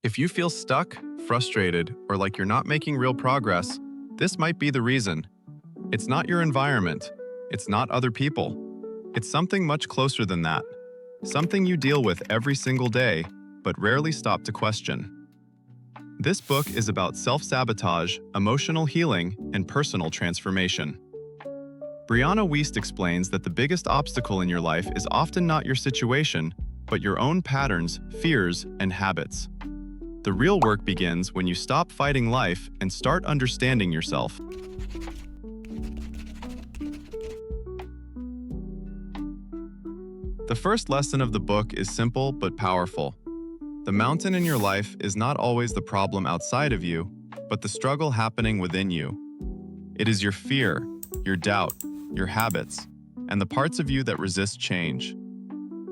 If you feel stuck, frustrated, or like you're not making real progress, this might be the reason. It's not your environment. It's not other people. It's something much closer than that. Something you deal with every single day, but rarely stop to question. This book is about self-sabotage, emotional healing, and personal transformation. Brianna Wiest explains that the biggest obstacle in your life is often not your situation, but your own patterns, fears, and habits. The real work begins when you stop fighting life and start understanding yourself. The first lesson of the book is simple but powerful. The mountain in your life is not always the problem outside of you, but the struggle happening within you. It is your fear, your doubt, your habits, and the parts of you that resist change.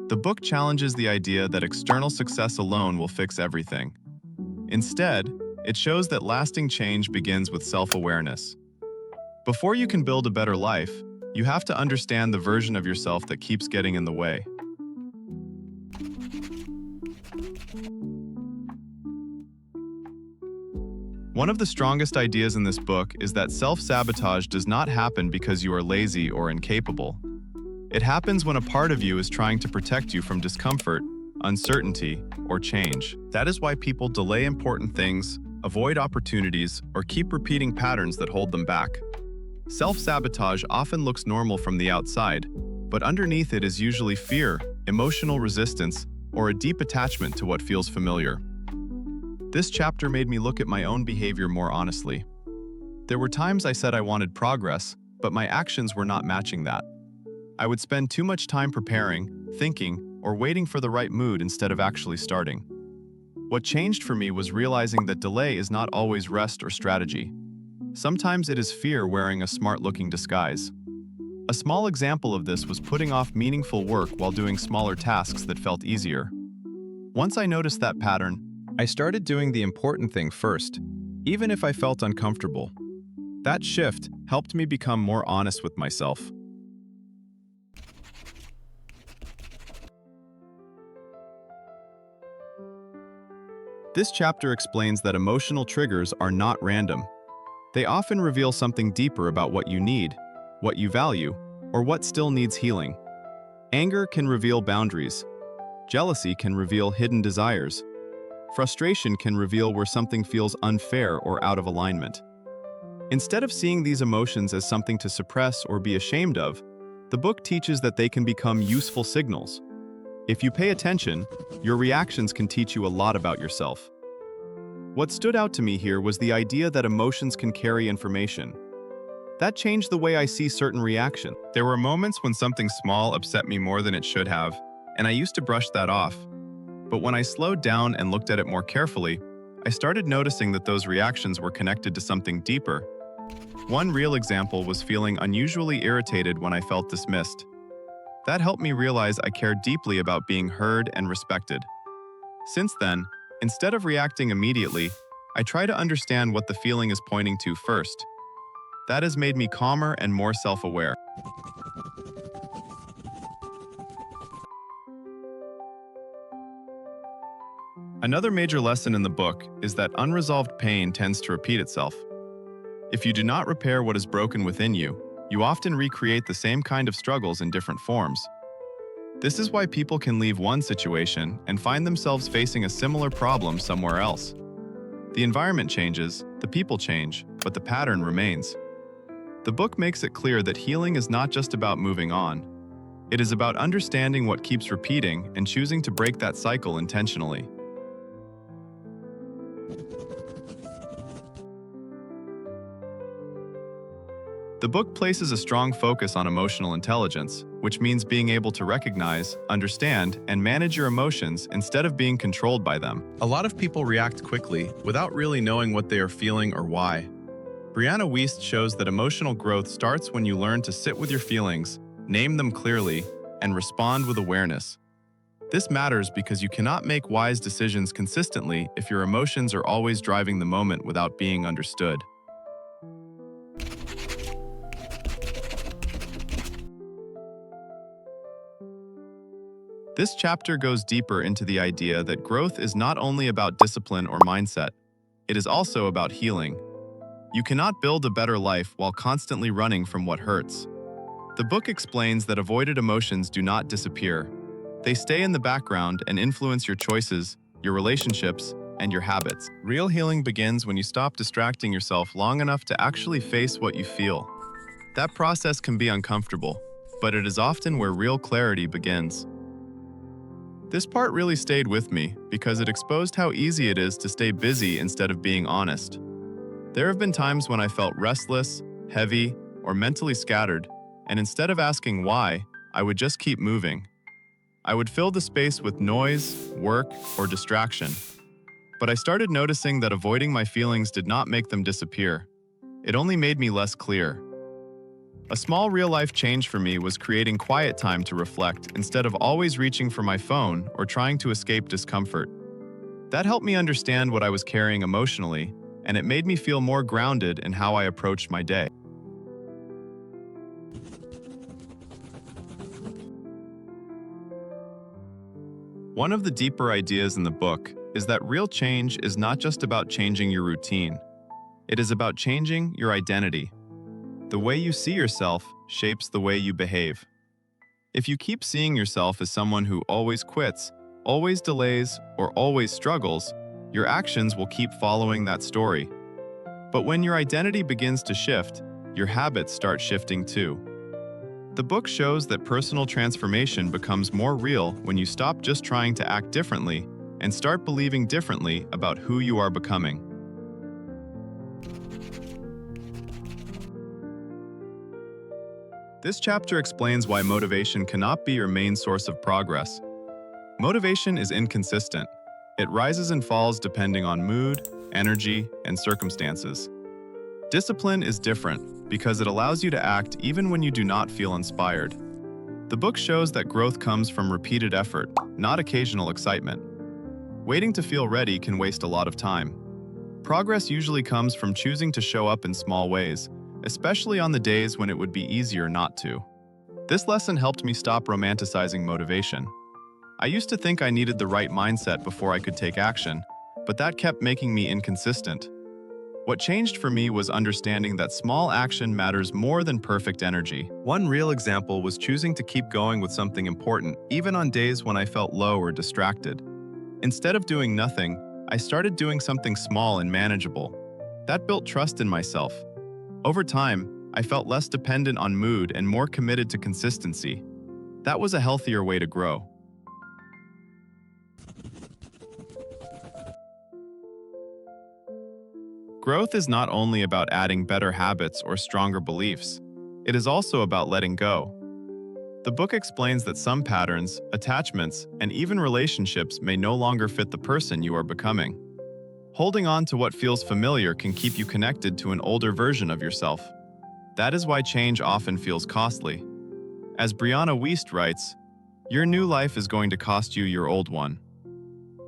The book challenges the idea that external success alone will fix everything. Instead, it shows that lasting change begins with self-awareness. Before you can build a better life, you have to understand the version of yourself that keeps getting in the way. One of the strongest ideas in this book is that self-sabotage does not happen because you are lazy or incapable. It happens when a part of you is trying to protect you from discomfort, uncertainty, or change. That is why people delay important things, avoid opportunities, or keep repeating patterns that hold them back. Self-sabotage often looks normal from the outside, but underneath it is usually fear, emotional resistance, or a deep attachment to what feels familiar. This chapter made me look at my own behavior more honestly. There were times I said I wanted progress, but my actions were not matching that. I would spend too much time preparing, thinking, or waiting for the right mood instead of actually starting. What changed for me was realizing that delay is not always rest or strategy. Sometimes it is fear wearing a smart-looking disguise. A small example of this was putting off meaningful work while doing smaller tasks that felt easier. Once I noticed that pattern, I started doing the important thing first, even if I felt uncomfortable. That shift helped me become more honest with myself. This chapter explains that emotional triggers are not random. They often reveal something deeper about what you need, what you value, or what still needs healing. Anger can reveal boundaries. Jealousy can reveal hidden desires. Frustration can reveal where something feels unfair or out of alignment. Instead of seeing these emotions as something to suppress or be ashamed of, the book teaches that they can become useful signals. If you pay attention, your reactions can teach you a lot about yourself. What stood out to me here was the idea that emotions can carry information. That changed the way I see certain reactions. There were moments when something small upset me more than it should have, and I used to brush that off. But when I slowed down and looked at it more carefully, I started noticing that those reactions were connected to something deeper. One real example was feeling unusually irritated when I felt dismissed. That helped me realize I cared deeply about being heard and respected. Since then, instead of reacting immediately, I try to understand what the feeling is pointing to first. That has made me calmer and more self-aware. Another major lesson in the book is that unresolved pain tends to repeat itself. If you do not repair what is broken within you, you often recreate the same kind of struggles in different forms. This is why people can leave one situation and find themselves facing a similar problem somewhere else. The environment changes, the people change, but the pattern remains. The book makes it clear that healing is not just about moving on. It is about understanding what keeps repeating and choosing to break that cycle intentionally. The book places a strong focus on emotional intelligence, which means being able to recognize, understand, and manage your emotions instead of being controlled by them. A lot of people react quickly without really knowing what they are feeling or why. Brianna Wiest shows that emotional growth starts when you learn to sit with your feelings, name them clearly, and respond with awareness. This matters because you cannot make wise decisions consistently if your emotions are always driving the moment without being understood. This chapter goes deeper into the idea that growth is not only about discipline or mindset, it is also about healing. You cannot build a better life while constantly running from what hurts. The book explains that avoided emotions do not disappear. They stay in the background and influence your choices, your relationships, and your habits. Real healing begins when you stop distracting yourself long enough to actually face what you feel. That process can be uncomfortable, but it is often where real clarity begins. This part really stayed with me because it exposed how easy it is to stay busy instead of being honest. There have been times when I felt restless, heavy, or mentally scattered, and instead of asking why, I would just keep moving. I would fill the space with noise, work, or distraction. But I started noticing that avoiding my feelings did not make them disappear. It only made me less clear. A small real-life change for me was creating quiet time to reflect instead of always reaching for my phone or trying to escape discomfort. That helped me understand what I was carrying emotionally, and it made me feel more grounded in how I approached my day. One of the deeper ideas in the book is that real change is not just about changing your routine. It is about changing your identity. The way you see yourself shapes the way you behave. If you keep seeing yourself as someone who always quits, always delays, or always struggles, your actions will keep following that story. But when your identity begins to shift, your habits start shifting too. The book shows that personal transformation becomes more real when you stop just trying to act differently and start believing differently about who you are becoming. This chapter explains why motivation cannot be your main source of progress. Motivation is inconsistent. It rises and falls depending on mood, energy, and circumstances. Discipline is different because it allows you to act even when you do not feel inspired. The book shows that growth comes from repeated effort, not occasional excitement. Waiting to feel ready can waste a lot of time. Progress usually comes from choosing to show up in small ways, especially on the days when it would be easier not to. This lesson helped me stop romanticizing motivation. I used to think I needed the right mindset before I could take action, but that kept making me inconsistent. What changed for me was understanding that small action matters more than perfect energy. One real example was choosing to keep going with something important, even on days when I felt low or distracted. Instead of doing nothing, I started doing something small and manageable. That built trust in myself. Over time, I felt less dependent on mood and more committed to consistency. That was a healthier way to grow. Growth is not only about adding better habits or stronger beliefs. It is also about letting go. The book explains that some patterns, attachments, and even relationships may no longer fit the person you are becoming. Holding on to what feels familiar can keep you connected to an older version of yourself. That is why change often feels costly. As Brianna Wiest writes, "Your new life is going to cost you your old one."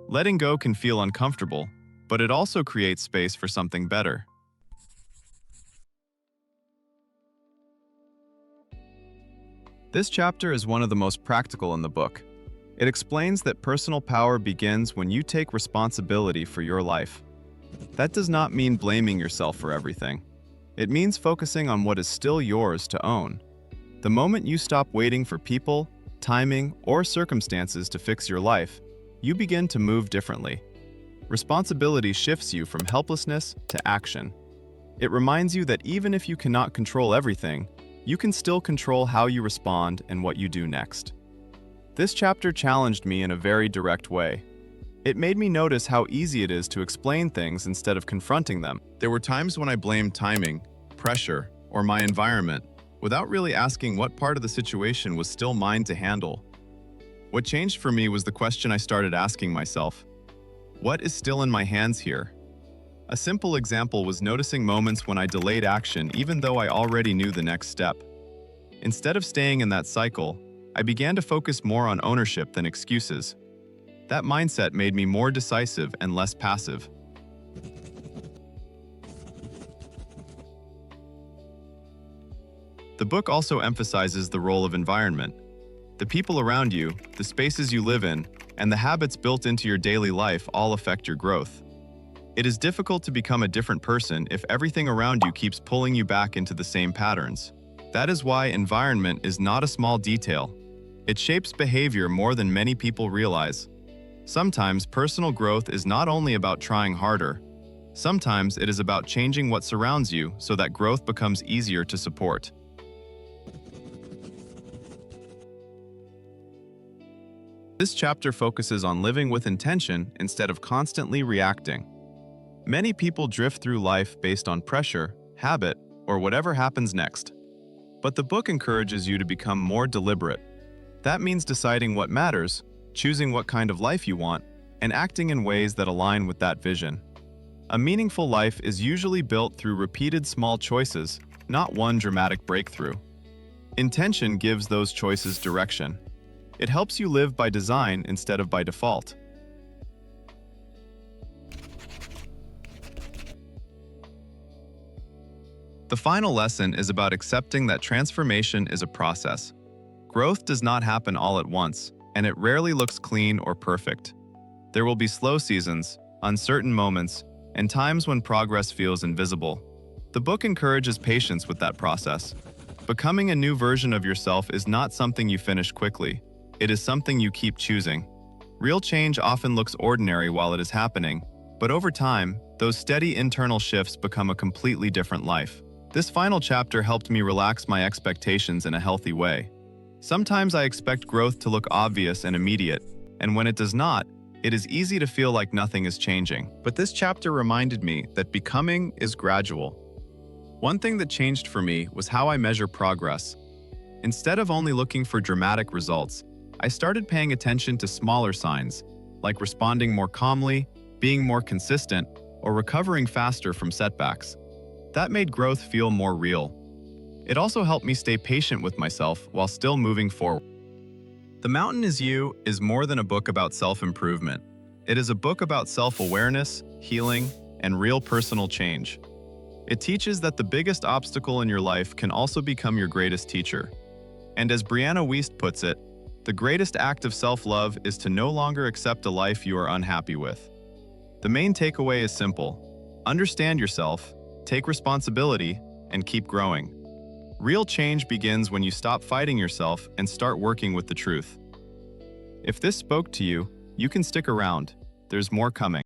Letting go can feel uncomfortable, but it also creates space for something better. This chapter is one of the most practical in the book. It explains that personal power begins when you take responsibility for your life. That does not mean blaming yourself for everything. It means focusing on what is still yours to own. The moment you stop waiting for people, timing, or circumstances to fix your life, you begin to move differently. Responsibility shifts you from helplessness to action. It reminds you that even if you cannot control everything, you can still control how you respond and what you do next. This chapter challenged me in a very direct way. It made me notice how easy it is to explain things instead of confronting them. There were times when I blamed timing, pressure, or my environment, without really asking what part of the situation was still mine to handle. What changed for me was the question I started asking myself: what is still in my hands here? A simple example was noticing moments when I delayed action even though I already knew the next step. Instead of staying in that cycle, I began to focus more on ownership than excuses. That mindset made me more decisive and less passive. The book also emphasizes the role of environment. The people around you, the spaces you live in, and the habits built into your daily life all affect your growth. It is difficult to become a different person if everything around you keeps pulling you back into the same patterns. That is why environment is not a small detail. It shapes behavior more than many people realize. Sometimes personal growth is not only about trying harder. Sometimes it is about changing what surrounds you so that growth becomes easier to support. This chapter focuses on living with intention instead of constantly reacting. Many people drift through life based on pressure, habit, or whatever happens next. But the book encourages you to become more deliberate. That means deciding what matters, choosing what kind of life you want, and acting in ways that align with that vision. A meaningful life is usually built through repeated small choices, not one dramatic breakthrough. Intention gives those choices direction. It helps you live by design instead of by default. The final lesson is about accepting that transformation is a process. Growth does not happen all at once, and it rarely looks clean or perfect. There will be slow seasons, uncertain moments, and times when progress feels invisible. The book encourages patience with that process. Becoming a new version of yourself is not something you finish quickly. It is something you keep choosing. Real change often looks ordinary while it is happening, but over time, those steady internal shifts become a completely different life. This final chapter helped me relax my expectations in a healthy way. Sometimes I expect growth to look obvious and immediate, and when it does not, it is easy to feel like nothing is changing. But this chapter reminded me that becoming is gradual. One thing that changed for me was how I measure progress. Instead of only looking for dramatic results, I started paying attention to smaller signs, like responding more calmly, being more consistent, or recovering faster from setbacks. That made growth feel more real. It also helped me stay patient with myself while still moving forward. The Mountain Is You is more than a book about self-improvement. It is a book about self-awareness, healing, and real personal change. It teaches that the biggest obstacle in your life can also become your greatest teacher. And as Brianna Wiest puts it, the greatest act of self-love is to no longer accept a life you are unhappy with. The main takeaway is simple. Understand yourself, take responsibility, and keep growing. Real change begins when you stop fighting yourself and start working with the truth. If this spoke to you, you can stick around. There's more coming.